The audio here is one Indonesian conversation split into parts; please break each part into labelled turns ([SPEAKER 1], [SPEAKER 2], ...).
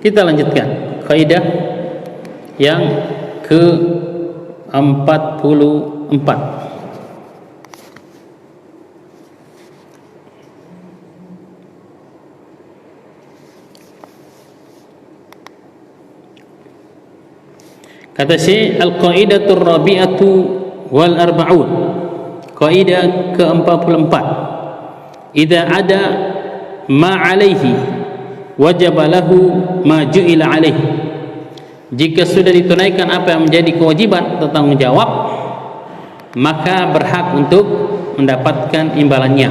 [SPEAKER 1] Kita lanjutkan kaidah yang ke-44. Kata Syekh, al-qaidatur rabi'atu wal arba'un. Kaidah ke-44. Idza ada ma 'alaihi wajaba lahu ma ju'ila 'alaihi. Jika sudah ditunaikan apa yang menjadi kewajiban atau tanggung jawab, maka berhak untuk mendapatkan imbalannya.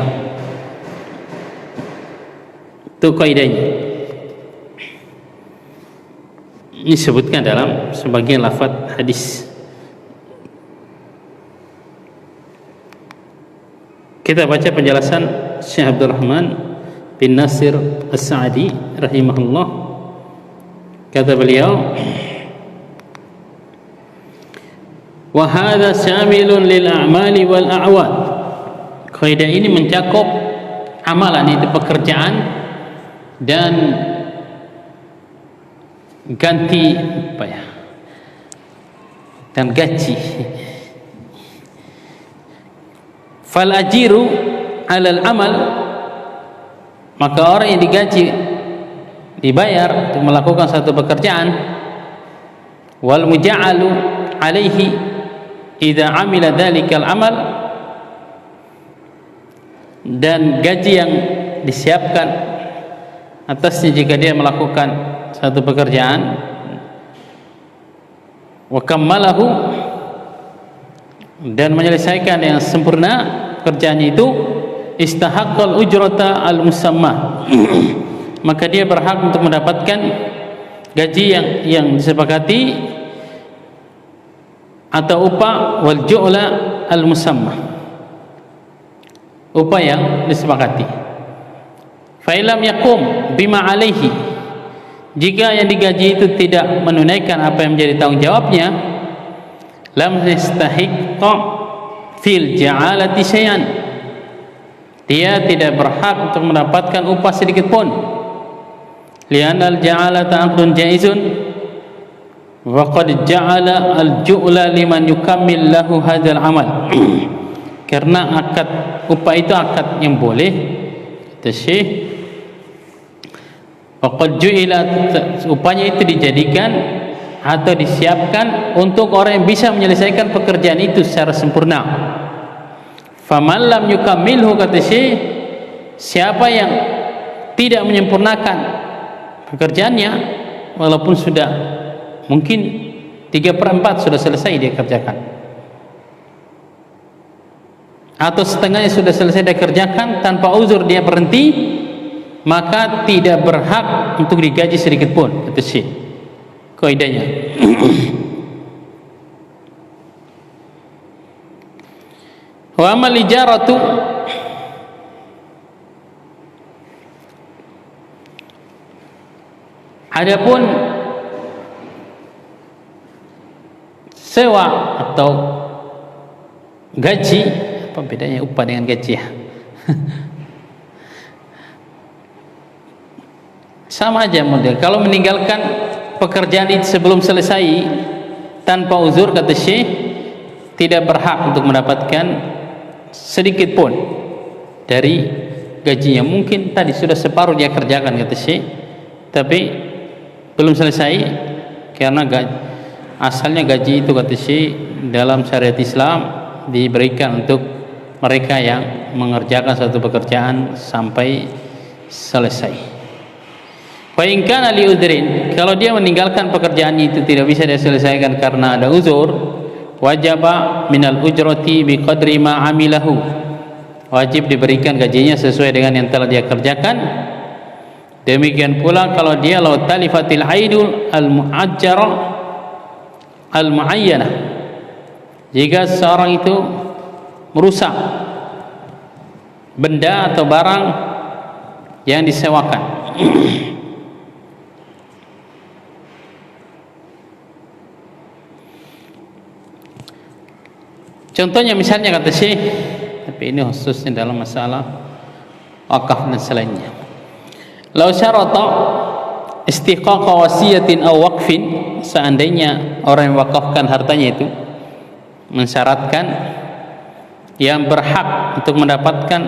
[SPEAKER 1] Itu kaidahnya. Ini disebutkan dalam sebagian lafaz hadis. Kita baca penjelasan Syekh Abdul Rahman bin Nasir As-Sa'di rahimahullah. Kata beliau, wa hadza syamilun lil a'mali wal a'wad. Kaidah ini mencakup amalan, itu pekerjaan dan ganti apa ya, dan gaji. Fal ajiru alal amal, maka orang yang digaji, dibayar untuk melakukan satu pekerjaan. Wal muja'alu alaihi idza amila dzalikal amal, dan gaji yang disiapkan atasnya jika dia melakukan satu pekerjaan. Wa kammalahu, dan menyelesaikan yang sempurna pekerjaannya itu, istahaqqal ujrata al musamma maka dia berhak untuk mendapatkan gaji yang disepakati atau upah, wal ju'la al musamma, upah yang disepakati. Fa illam yaqum bima alaihi, jika yang digaji itu tidak menunaikan apa yang menjadi tanggung jawabnya, lam yastahiqqa fil ja'alati syai'an, dia tidak berhak untuk mendapatkan upah sedikit pun. Li'anna al-ja'alata aqdun jaizun wa qad ja'ala al-ju'la liman yukammil lahu hadzal amal. Karena akad upah itu akad yang boleh, kata Syekh, waqad ju'ila, upahnya itu dijadikan atau disiapkan untuk orang yang bisa menyelesaikan pekerjaan itu secara sempurna. Faman lam yukammilhu, kata Syekh, siapa yang tidak menyempurnakan pekerjaannya, walaupun sudah mungkin 3/4 sudah selesai dia kerjakan, atau setengahnya sudah selesai dia kerjakan, tanpa uzur dia berhenti, maka tidak berhak untuk digaji sedikit pun, kata Syekh. Kaidahnya. Wa amal ijaratu, adapun sewa atau gaji, apa bedanya upah dengan gaji ya? Sama aja model. Kalau meninggalkan pekerjaan itu sebelum selesai tanpa uzur, kata Syekh, tidak berhak untuk mendapatkan sedikit pun dari gajinya. Mungkin tadi sudah separuh dia kerjakan, kata Syekh, tapi belum selesai, karena asalnya gaji itu, kata Syekh, dalam syariat Islam diberikan untuk mereka yang mengerjakan satu pekerjaan sampai selesai. Fa in kana li udhrin, kalau dia meninggalkan pekerjaannya itu tidak bisa dia selesaikan karena ada uzur, wajaba minal ujrati biqadri ma amilahu, wajib diberikan gajinya sesuai dengan yang telah dia kerjakan. Demikian pula kalau dia law talifatil aidul al muajjara al muayyana, jika seorang itu merusak benda atau barang yang disewakan, contohnya misalnya, kata Syekh, tapi ini khususnya dalam masalah wakaf dan selainnya. Lau syarata istiqaq wasiyatin aw waqfin, seandainya orang yang wakafkan hartanya itu mensyaratkan yang berhak untuk mendapatkan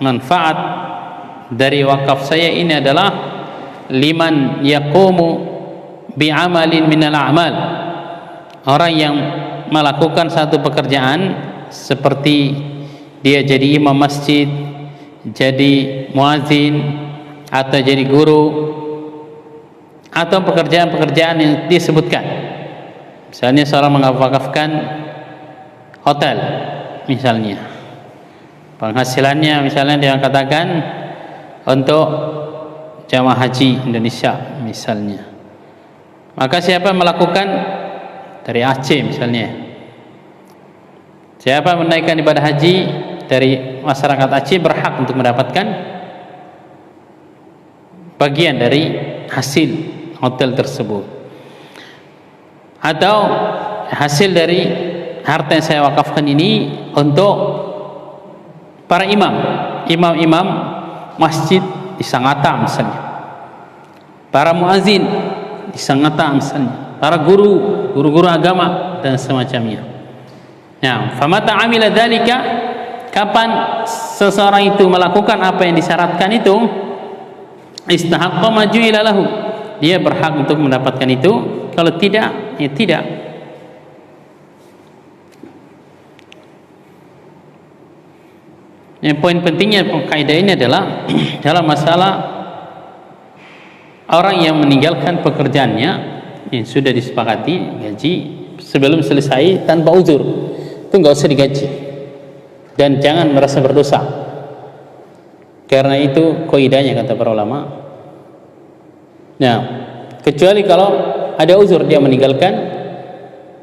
[SPEAKER 1] manfaat dari wakaf saya ini adalah liman yaqumu bi'amalin minal a'mal, orang yang melakukan satu pekerjaan seperti dia jadi imam masjid, jadi muazin, atau jadi guru, atau pekerjaan-pekerjaan yang disebutkan. Misalnya seorang mengwakafkan hotel, misalnya penghasilannya misalnya dia katakan untuk jamaah haji Indonesia misalnya, maka siapa melakukan dari Aceh misalnya, siapa menaikkan ibadah haji dari masyarakat Aceh berhak untuk mendapatkan bagian dari hasil hotel tersebut, atau hasil dari harta yang saya wakafkan ini untuk para imam masjid di Sangatta misalnya, para muazin di Sangatta misalnya, para guru agama dan semacamnya. Nah, famata amila dzalika, kapan seseorang itu melakukan apa yang disyaratkan itu, istahaqqa ma ju'ila lahu, dia berhak untuk mendapatkan itu. Kalau tidak, ya tidak. Yang poin pentingnya kaidah ini adalah dalam masalah orang yang meninggalkan pekerjaannya yang sudah disepakati gaji sebelum selesai tanpa uzur, itu nggak usah digaji dan jangan merasa berdosa, karena itu kaidahnya kata para ulama. Nah, kecuali kalau ada uzur dia meninggalkan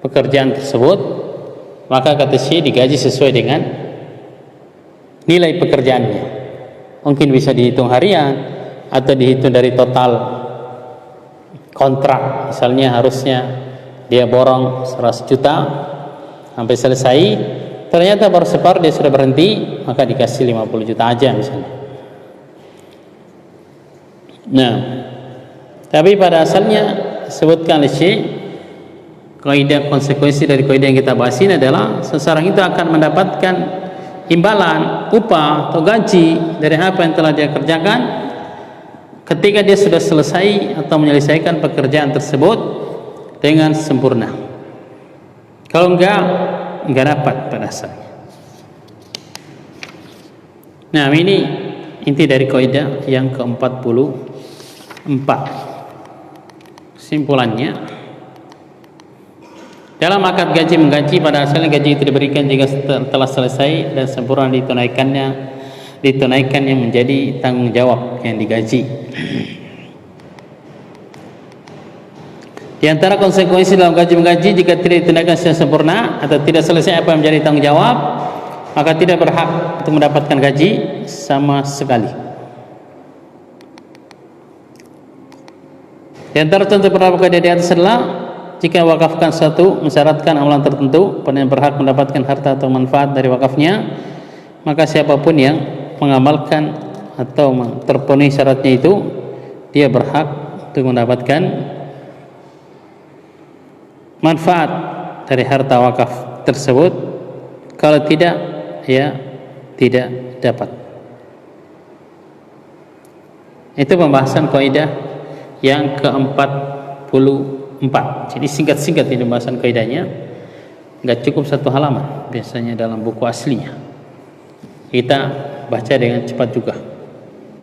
[SPEAKER 1] pekerjaan tersebut, maka kata Syekh digaji sesuai dengan nilai pekerjaannya. Mungkin bisa dihitung harian atau dihitung dari total kontrak. Misalnya harusnya dia borong 100 juta sampai selesai, ternyata baru separuh dia sudah berhenti, maka dikasih 50 juta aja misalnya. Nah, tapi pada asalnya sebutkan oleh Syekh, kaidah konsekuensi dari kaidah yang kita bahas ini adalah seseorang itu akan mendapatkan imbalan, upah atau gaji dari apa yang telah dia kerjakan ketika dia sudah selesai atau menyelesaikan pekerjaan tersebut dengan sempurna. Kalau enggak dapat pada asalnya. Nah, ini inti dari kaidah yang ke-44. Simpulannya, dalam akad gaji menggaji, pada asalnya gaji itu diberikan jika telah selesai dan sempurna ditunaikan yang menjadi tanggung jawab yang digaji. Di antara konsekuensi dalam gaji menggaji, jika tidak ditunaikan secara sempurna atau tidak selesai apa yang menjadi tanggung jawab, maka tidak berhak untuk mendapatkan gaji sama sekali. Di antara contoh beberapa kaidah di atas adalah jika wakafkan satu mensyaratkan amalan tertentu pada yang berhak mendapatkan harta atau manfaat dari wakafnya, maka siapapun yang mengamalkan atau terpenuhi syaratnya itu, dia berhak untuk mendapatkan manfaat dari harta wakaf tersebut. Kalau tidak, ya tidak dapat. Itu pembahasan kaidah yang ke-44. Jadi singkat-singkat ini pembahasan kaidahnya, nggak cukup 1 halaman biasanya dalam buku aslinya. Kita baca dengan cepat juga.